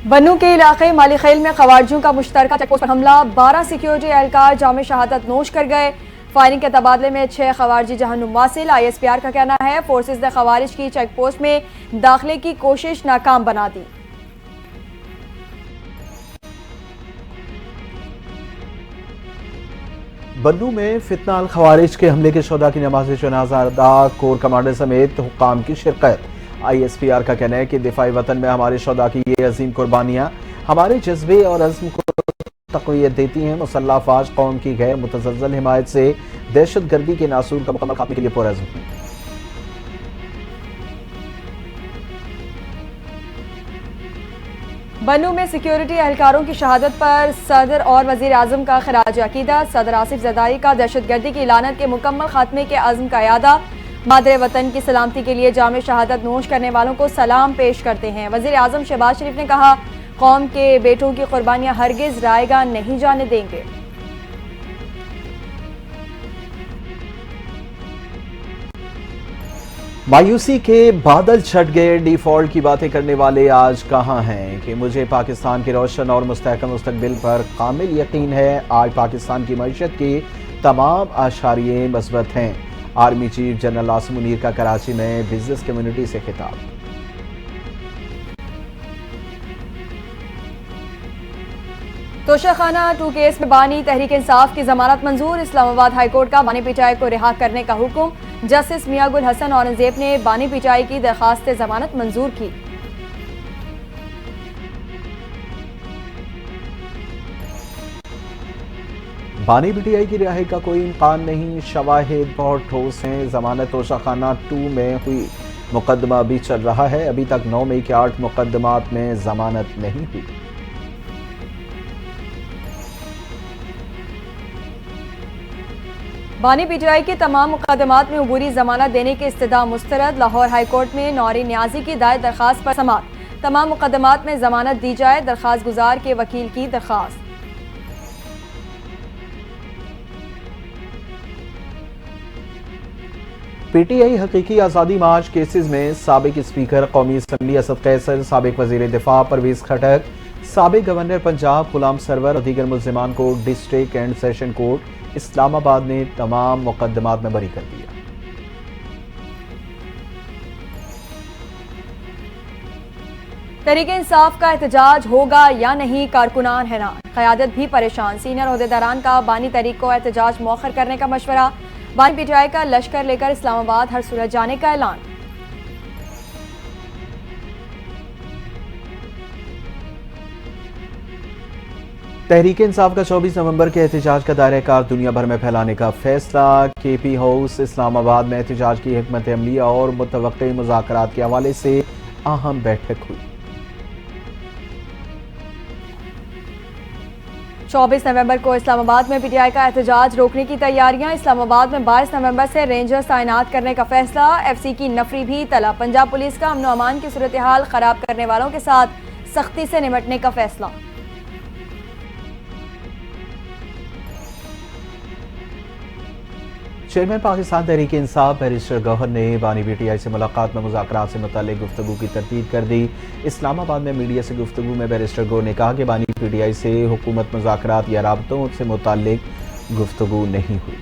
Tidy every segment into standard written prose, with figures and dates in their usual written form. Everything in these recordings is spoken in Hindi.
बन्नू के इलाके मालीखेल में खवारजियों का मुश्तरका चेकपोस्ट पर हमला, 12 सिक्योरिटी एहलकार जाम शहादत नोश कर गए। फायरिंग के तबादले में 6 खवारजी जहन्नुम वासिल। ISPR का कहना है फोर्सेज ने खवारिज की चेकपोस्ट में दाखिले की कोशिश नाकाम बना दी। बन्नू में फितना अल खवारिज के हमले के शुहदा की नमाज जनाजा अदा, कोर कमांडर समेत हुक्काम की शिरकत। ISPR का कहना है कि दिफाई वतन में हमारे शुहदा की ये अजीम कुर्बानियां हमारे जज्बे और अज़्म को तक़वियत देती हैं। मुसल्लह अफ़वाज कौम की गैर मुतज़ल्ज़ल हिमायत से दहशत गर्दी के नासूर का मुकम्मल खात्मे के लिए पुरअज़्म हैं। बन्नू में सिक्योरिटी एहलकारों की शहादत पर सदर और वजीर आजम का खराज अकीदत। सदर आसिफ ज़रदारी का दहशत गर्दी की लानत के मुकम्मल खात्मे के अज़्म का यादा। मादरे वतन की सलामती के लिए जामे शहादत नोश करने वालों को सलाम पेश करते हैं। वजीर आजम शहबाज शरीफ ने कहा, कौम के बेटों की कुर्बानियां हरगिज रायगा नहीं जाने देंगे। मायूसी के बादल छट गए, डिफॉल्ट की बातें करने वाले आज कहां हैं कि मुझे पाकिस्तान के रोशन और मुस्तहकम मुस्तकबिल पर कामिल यकीन है। आज पाकिस्तान की मईशत के तमाम आशारिये मस्बत हैं। Army chief general Asim Munir का कराची में बिजनेस कम्युनिटी से खिताब। तोशाखाना 2 केस में बानी तहरीक इंसाफ की जमानत मंजूर। इस्लामाबाद हाईकोर्ट का बानी पिचाई को रिहा करने का हुक्म। जस्टिस मियां गुल हसन औरंगजेब ने बानी पिचाई की दरखास्त जमानत मंजूर की। बानी पीटीआई की रिहाई का कोई इम्कान नहीं, शवाहिद बहुत ठोस हैं। जमानत तोशाखाना 2 में हुई, मुकदमा अभी चल रहा है। अभी तक 9 मई के 8 मुकदमात में जमानत नहीं हुई। बानी पीटीआई के तमाम मुकदमात में अबूरी जमानत देने की इस्तदा मुस्तरद। लाहौर हाईकोर्ट में नौरीन न्याजी की दायर दरखास्त पर समाअत। तमाम मुकदमात में जमानत दी जाए, दरखास्त गुजार के वकील की दरखास्त। पीटीआई हकीकी आज़ादी मार्च केसेस में साबिक स्पीकर कौमी असम्बली असद कैसर, साबिक वजीर दिफा परवेज खटक, साबिक गवर्नर पंजाब गुलाम सरवर और दीगर मुल्जिमान को district and session court Islamabad ने तमाम मुकदमात में बरी कर दिया। तहरीक इंसाफ का एहतजाज होगा या नहीं, कारकुनान हैरान, क़यादत भी परेशान। सीनियर ओहदेदारान का बानी तहरीक को एहतजाज मौखर करने का मशवरा। बानी पीटीआई का लश्कर लेकर इस्लामाबाद हर सूरत जाने का ऐलान। तहरीक इंसाफ का 24 नवंबर के एहतजाज का दायरा कार दुनिया भर में फैलाने का फैसला। KP हाउस इस्लामाबाद में एहतजाज की हिकमत अमली और मुतवक्की मुज़ाकरात के हवाले से अहम बैठक हुई। 24 नवंबर को इस्लामाबाद में पीटीआई का एहतजाज रोकने की तैयारियां। इस्लामाबाद में 22 नवंबर से रेंजर्स तैनात करने का फैसला। FC की नफरी भी तलब। पंजाब पुलिस का अमन अमान की सूरत हाल खराब करने वालों के साथ सख्ती से निपटने का फैसला। चेयरमैन पाकिस्तान तहरीक इंसाफ बैरिस्टर गौहर ने बानी पीटीआई से मुलाकात में मुज़ाकरात से मुताल्लिक़ गुफ्तगू की तरतीब कर दी। इस्लामाबाद में मीडिया से गुफ्तगू में बैरिस्टर गौहर ने कहा कि बानी पीटीआई से हुकूमत मुज़ाकरात या राबतों से मुताल्लिक़ गुफ्तगू नहीं हुई।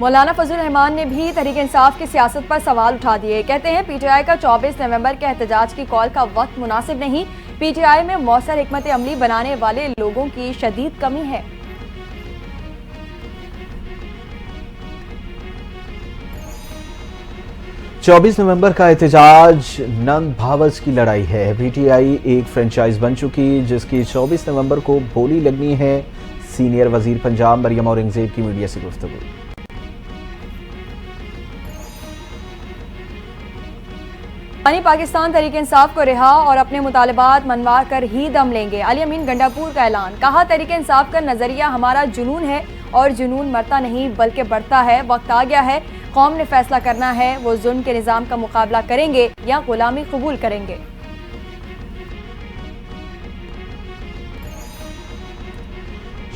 मौलाना फजल रहमान ने भी तहरीक इंसाफ की सियासत पर सवाल उठा दिए। कहते हैं पीटीआई का 24 नवंबर के एहतजाज की कॉल का वक्त मुनासिब नहीं। पीटीआई में मौसर हिकमत अमली बनाने वाले लोगों की शदीद कमी है। चौबीस नवंबर का एहतजाज नंद भावस की लड़ाई है। पीटीआई एक फ्रेंचाइज बन चुकी, जिसकी 24 नवंबर को बोली लगनी है। सीनियर वजीर पंजाब मरियम औरंगजेब की मीडिया से गुफ्तगू। पाकिस्तान तहरीक इंसाफ को रिहा और अपने मुतालबात मनवा कर ही दम लेंगे। अली अमीन गंडापुर का ऐलान। कहा, तहरीक इंसाफ का नजरिया हमारा जुनून है और जुनून मरता नहीं बल्कि बढ़ता है। वक्त आ गया है, कौम ने फैसला करना है वो जुल्म के निजाम का मुकाबला करेंगे या गुलामी कबूल करेंगे।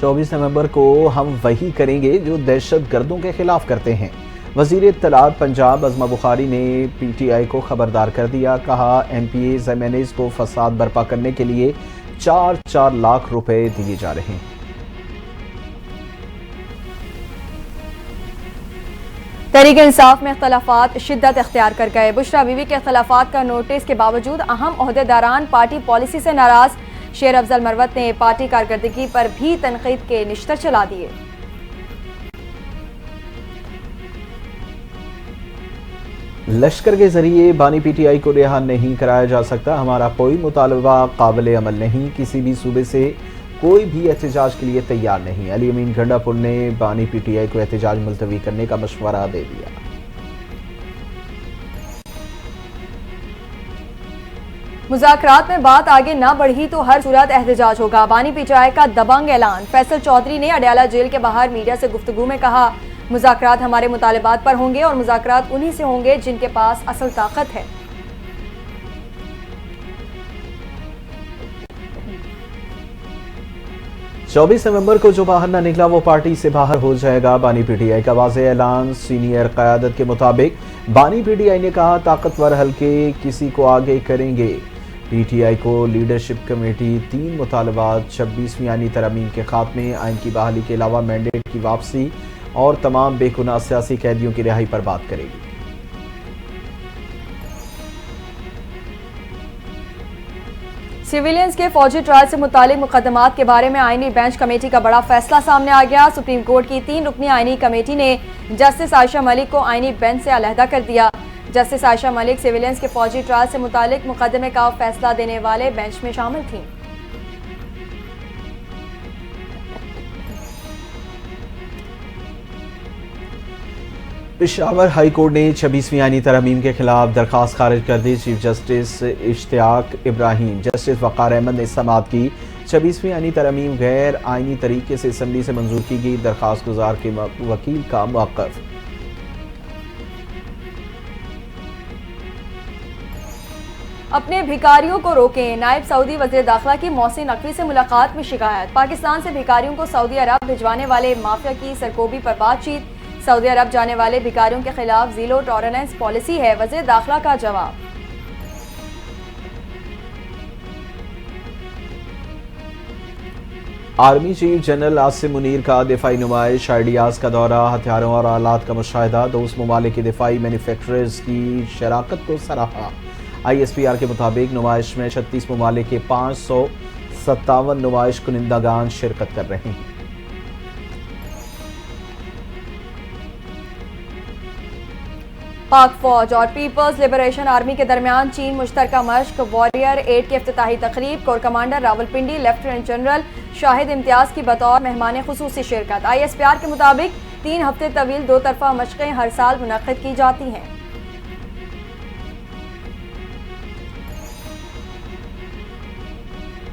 24 नवंबर को हम वही करेंगे जो दहशत गर्दों के खिलाफ करते हैं। वजीर इत्तलात पंजाब अज़मा बुखारी ने PTI को खबरदार कर दिया। कहा MPAs MNAs को फसाद बर्पा करने के लिए 4-4 लाख रुपए दिए जा रहे हैं। तहरीक इंसाफ में इख्तलाफात शिद्दत इख्तियार कर गए। बुशरा बीवी के इख्तलाफात का नोटिस के बावजूद अहम ओहदेदारान पार्टी पॉलिसी से नाराज। शेर अफजल मरवत ने पार्टी कारकर्दगी पर भी तनकीद के निश्तर चला दिए। लश्कर के जरिए बानी PTI को रिहा नहीं कराया जा सकता। हमारा कोई मुतालबा काबिल अमल नहीं। किसी भी सूबे से कोई भी एहतजाज के लिए तैयार नहीं। अली अमीन गंडापुर ने बानी PTI को एहतजाज मुलतवी करने का मशवरा दे दिया। मुज़ाकरात में बात आगे ना बढ़ी तो हर सूरत एहतजाज होगा। बानी PTI का दबंग ऐलान। फैसल चौधरी ने अडयाला जेल के बाहर मीडिया से गुफ्तगू में कहा, मुज़ाकरात हमारे मुतालबात पर होंगे और मुज़ाकरात उन्हीं से होंगे जिनके पास असल ताकत है। चौबीस नवंबर को जो बाहर ना निकला वो पार्टी से बाहर हो जाएगा। बानी PTI का वाज़ेह ऐलान। सीनियर क़यादत के मुताबिक बानी PTI ने कहा, ताकतवर हल्के किसी को आगे करेंगे। PTI को लीडरशिप कमेटी 3 मुतालबात 26वीं आईनी तरमीम के खात्मे, आइन की बहाली के अलावा मैंडेट की वापसी और तमाम बेगुनाह सियासी कैदियों की रिहाई पर बात करेगी। सिविलियंस के फौजी ट्रायल से मुतालिक मुकदमात के बारे में आईनी बेंच कमेटी का बड़ा फैसला सामने आ गया। सुप्रीम कोर्ट की 3 रुकनी आईनी कमेटी ने जस्टिस आयशा मलिक को आईनी बेंच से अलहदा कर दिया। जस्टिस आयशा मलिक सिविलियंस के फौजी ट्रायल से मुतालिक मुकदमे का फैसला देने वाले बेंच में शामिल थीं। पेशावर हाई कोर्ट ने 26वीं आईनी तरमीम के खिलाफ दरखास्त खारिज कर दी। Chief justice Ishtiaq Ibrahim, justice Waqar Ahmed ने समाअत की। 26वीं आईनी तरमीम गैर आईनी तरीके से असम्बली से मंजूर की गई। दरखास्त गुजार के वकील का मौक़िफ़। अपने भिखारियों को रोकें। नायब सऊदी वज़ीर दाखिला की मोहसिन नकवी से मुलाकात में शिकायत। पाकिस्तान से भिखारियों को सऊदी अरब भिजवाने वाले माफिया की सरकोबी पर बातचीत। सऊदी अरब जाने वाले भिखारियों के खिलाफ जीरो टॉलरेंस पॉलिसी है, वज़ीर दाखिला का जवाब। Army chief general Asim Munir का दिफाई नुमाइश, आइडियाज़ का दौरा, हथियारों और आलात का मुशाहिदा। दोस्त ममालिक के दिफाई मैन्युफैक्चरर्स की शराकत को सराहा। ISPR के मुताबिक नुमाइश में 36 ममालिक के 557 नुमाइश कुनिंदागान शिरकत कर रहे हैं। पाक फौज और पीपल्स लिबरेशन आर्मी के दरमियान चीन मुश्तरका मश्क वॉरियर 8 की इफ्तिताही तकरीब। Core commander Rawalpindi lieutenant general Shahid Imtiaz की बतौर मेहमान खुसूसी शिरकत। ISPR के मुताबिक 3 हफ्ते तवील 2 तरफा मशक़ें हर साल मुनक़्क़िद की जाती हैं।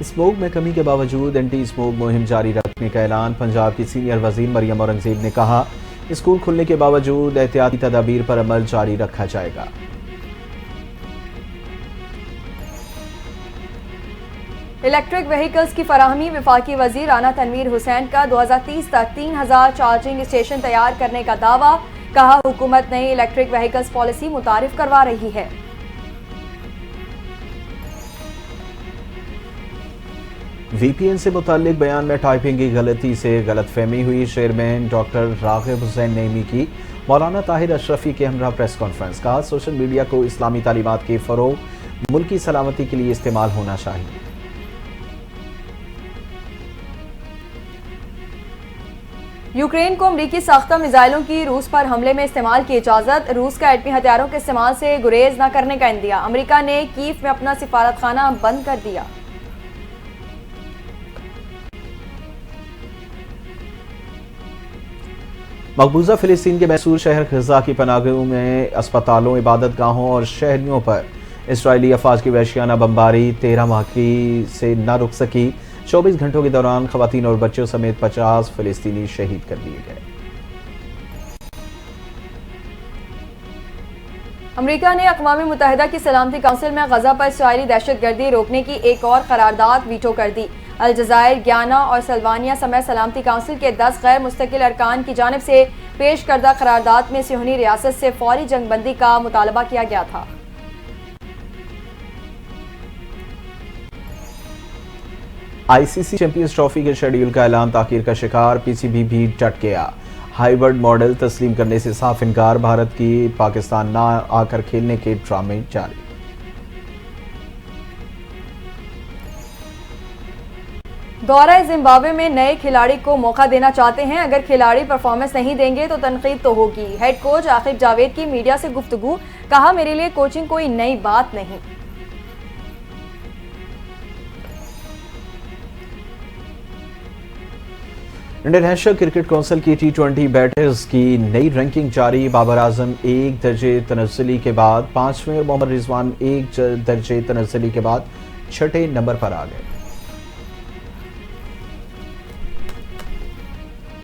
स्मोक में कमी के बावजूद एंटी स्मोक मुहिम जारी रखने का ऐलान। पंजाब की सीनियर वजीर मरियम औरंगजेब ने कहा, स्कूल खुलने के बावजूद एहतियाती तदाबीर पर अमल जारी रखा जाएगा। इलेक्ट्रिक व्हीकल्स की फराहमी। वफाकी वजीर राना तनवीर हुसैन का 2030 तक 3000 चार्जिंग स्टेशन तैयार करने का दावा। कहा, हुकूमत नई इलेक्ट्रिक व्हीकल्स पॉलिसी मुतारिफ करवा रही है। VPN से मुताल्लिक बयान में टाइपिंग की गलती से गलतफहमी हुई। चेयरमैन डॉक्टर राग़िब हुसैन नईमी की मौलाना ताहिर अशरफी के हमरा प्रेस कॉन्फ्रेंस। कहा, सोशल मीडिया को इस्लामी तालीमात के फ़रोग़, मुल्की सलामती के लिए इस्तेमाल होना चाहिए। यूक्रेन को अमरीकी साख्ता मिसाइलों की रूस पर हमले में इस्तेमाल की इजाज़त। रूस का एटमी हथियारों के इस्तेमाल से गुरेज न करने का इंदिया। अमरीका ने कीव में अपना सिफारतखाना बंद कर दिया। मकबूजा फ़िलिस्तीन के मैसूर शहर गज़ा की पनाहगाहों में अस्पतालों, इबादत गाहों और शहरियों पर इसराइली अफवाज की वहशियाना बमबारी 13 माह की से न रुक सकी। 24 घंटों के दौरान खवातीन और बच्चों समेत 50 फ़िलिस्तीनी शहीद कर दिए गए। अमरीका ने अक़वाम मुत्तहिदा की सलामती काउंसिल में गजा पर इसराइली दहशतगर्दी रोकने की एक और करारदाद वीटो कर दी। अलजज़ायर, ग्याना और सल्वानिया समेत सलामती काउंसिल के 10 गैर मुस्तकिल अरकान की जानिब से पेश करदा करारदाद में सिहोनी रियासत से फौरी जंगबंदी का मुतालबा किया गया था। आईसीसी चैंपियंस ट्रॉफी के शेड्यूल का ऐलान ताखीर का शिकार, पीसीबी भी डट गया। हाइब्रिड मॉडल तस्लीम करने से साफ इनकार, भारत की पाकिस्तान ना आकर खेलने के ड्रामे जारी। दौरा जिम्बाब्वे में नए खिलाड़ी को मौका देना चाहते हैं। अगर खिलाड़ी परफॉर्मेंस नहीं देंगे तो तनकीद तो होगी। हेड कोच आकिब जावेद की मीडिया से गुफ्तगू, कहा मेरे लिए कोचिंग कोई नई बात नहीं। इंडियन नेशनल क्रिकेट काउंसिल की T20 बैटर्स की नई रैंकिंग जारी। बाबर आजम 1 दर्जे तनज़्ज़ुली के बाद 5वें और मोहम्मद रिजवान 1 दर्जे तनज़्ज़ुली के बाद 6ठे नंबर पर आ गए।